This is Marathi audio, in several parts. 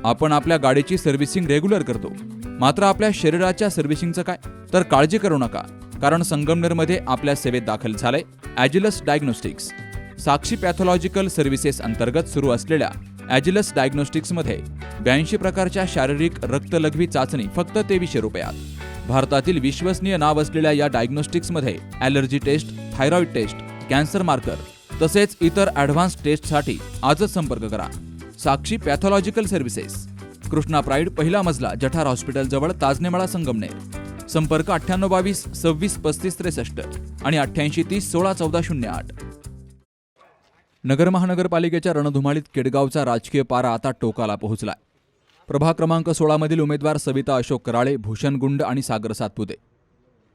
आपण आपल्या गाडीची सर्व्हिसिंग रेग्युलर करतो, मात्र आपल्या शरीराच्या सर्व्हिसिंगचं काय? तर काळजी करू नका, कारण संगमनेरमध्ये आपल्या सेवेत दाखल झालंय ॲजिलस डायग्नोस्टिक्स. साक्षी पॅथॉलॉजिकल सर्व्हिसेस अंतर्गत सुरू असलेल्या ॲजिलस डायग्नोस्टिक्समध्ये 82 प्रकारच्या शारीरिक रक्तलघवी चाचणी फक्त 2300 रुपयात. भारतातील विश्वसनीय नाव असलेल्या या डायग्नोस्टिक्समध्ये allergy test, thyroid test, cancer marker तसेच इतर ॲडव्हान्स टेस्टसाठी आजच संपर्क करा. Sakshi pathological services, Krishna pride, पहिला मजला, जठार हॉस्पिटल जवळ, ताजनेमाळा, संगमनेर. संपर्क 9822 26 35 63 आणि 88 30 16 14 08. नगर महानगरपालिकेच्या रणधुमाळीत केडगावचा राजकीय पारा आता टोकाला पोहोचलाय. प्रभाग क्रमांक 16 मधील उमेदवार सविता अशोक कराळे, भूषण गुंड आणि सागर सातपुते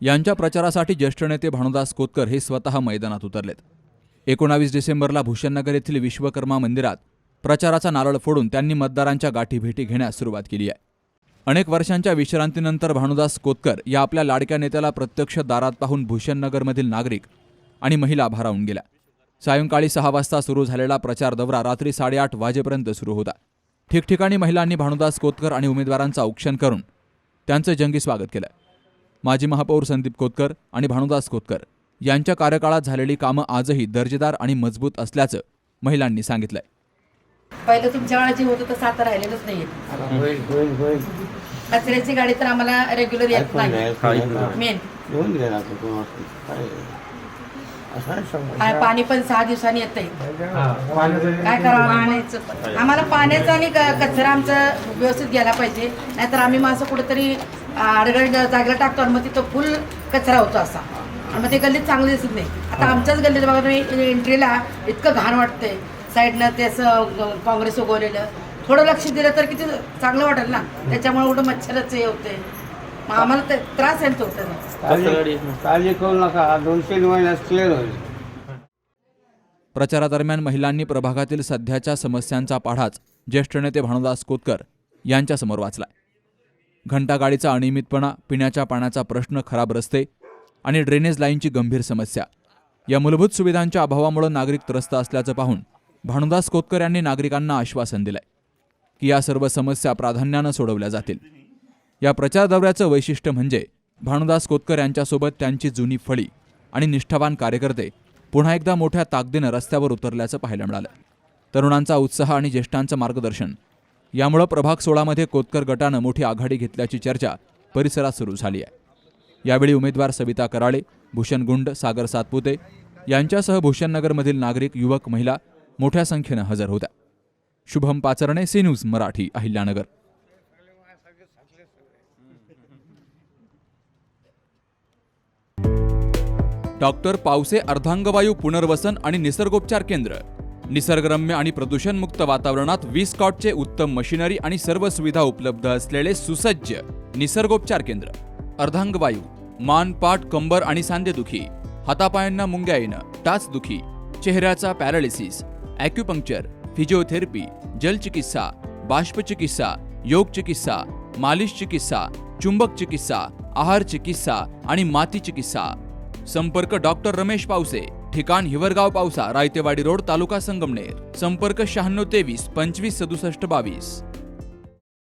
यांच्या प्रचारासाठी ज्येष्ठ नेते भानुदास कोतकर हे स्वतः मैदानात उतरलेत. 19 डिसेंबरला भूषणनगर येथील विश्वकर्मा मंदिरात प्रचाराचा नारळ फोडून त्यांनी मतदारांच्या गाठीभेटी घेण्यास सुरुवात केली आहे. अनेक वर्षांच्या विश्रांतीनंतर भानुदास कोतकर या आपल्या लाडक्या नेत्याला प्रत्यक्ष दारात पाहून भूषणनगरमधील नागरिक आणि महिला भारावून गेल्या. सायंकाळी 6 वाजता सुरू झालेला प्रचार दौरा रात्री 8:30 वाजेपर्यंत सुरू होता. ठिकठिकाणी महिलांनी भानुदास कोतकर आणि उमेदवारांचं औक्षण करून त्यांचं जंगी स्वागत केलं. माजी महापौर संदीप कोतकर आणि भानुदास कोतकर यांच्या कार्यकाळात झालेली कामं आजही दर्जेदार आणि मजबूत असल्याचं महिलांनी सांगितलंय. पहिलं तुमच्या वेळा जे होतं तसं आता राहिलेलंच नाही. कचऱ्याची गाडी तर आम्हाला रेग्युलर येत नाही. मेन पाणी पण 6 दिवसांनी येतंय. काय करावं? आम्हाला पाण्याचा आणि कचरा आमचा व्यवस्थित गेला पाहिजे, नाहीतर आम्ही मग असं कुठेतरी अडगड जागेला टाकतो आणि मग तिथं फुल कचरा होतो असा, आणि मग ते गल्लीत चांगलं दिसत नाही. आता आमच्याच गल्लीत बघा तुम्ही, एंट्रीला इतकं घाण वाटतंय. साईडनं ते असं काँग्रेस उगवलेलं, थोडं लक्ष दिलं तर किती चांगलं वाटेल ना. त्याच्यामुळे एवढं मच्छरच हे होते, मग आम्हाला ते त्रास आहे तो. काळजी करू नका, 2-3 महिन्यात क्लिअर होईल. प्रचारादरम्यान महिलांनी प्रभागातील सध्याच्या समस्यांचा पाढाच ज्येष्ठ नेते भानुदास कोतकर यांच्यासमोर वाचलाय. घंटागाडीचा अनियमितपणा, पिण्याच्या पाण्याचा प्रश्न, खराब रस्ते आणि ड्रेनेज लाईनची गंभीर समस्या या मूलभूत सुविधांच्या अभावामुळे नागरिक त्रस्त असल्याचं पाहून भानुदास कोतकर यांनी नागरिकांना आश्वासन दिलंय की या सर्व समस्या प्राधान्यानं सोडवल्या जातील. या प्रचार दौऱ्याचं वैशिष्ट्य म्हणजे भानुदास कोतकर यांच्यासोबत त्यांची जुनी फळी आणि निष्ठावान कार्यकर्ते पुन्हा एकदा मोठ्या ताकदीनं रस्त्यावर उतरल्याचं पाहायला मिळालं. तरुणांचा उत्साह आणि ज्येष्ठांचं मार्गदर्शन यामुळे प्रभाग 16 मध्ये कोतकर गटानं मोठी आघाडी घेतल्याची चर्चा परिसरात सुरू झाली आहे. यावेळी उमेदवार सविता कराळे, भूषण गुंड, सागर सातपुते यांच्यासह भूषणनगरमधील नागरिक, युवक, महिला मोठ्या संख्येनं हजर होत्या. Shubham Pacharne, C news Marathi, Ahilyanagar. Doctor Pawase अर्धांगवायू पुनर्वसन आणि निसर्गोपचार केंद्र. निसर्गरम्य आणि प्रदूषणमुक्त वातावरणात 20 कॉटचे उत्तम मशिनरी आणि सर्व सुविधा उपलब्ध असलेले सुसज्ज निसर्गोपचार केंद्र. अर्धांगवायू, मान, पाठ, कंबर आणि सांधेदुखी, हातापायांना मुंग्या येणं, टाचदुखी, चेहऱ्याचा पॅरालिसिस, ॲक्युपंक्चर, फिजिओथेरपी, जलचिकित्सा, बाष्पचिकित्सा, योग चिकित्सा, मालिश चिकित्सा, चुंबक चिकित्सा, आहार चिकित्सा आणि माती चिकित्सा. संपर्क डॉक्टर रमेश पावसे, ठिकाण हिवरगाव पावसा, रायतेवाडी रोड, तालुका संगमनेर. संपर्क 96 23 25 67 22.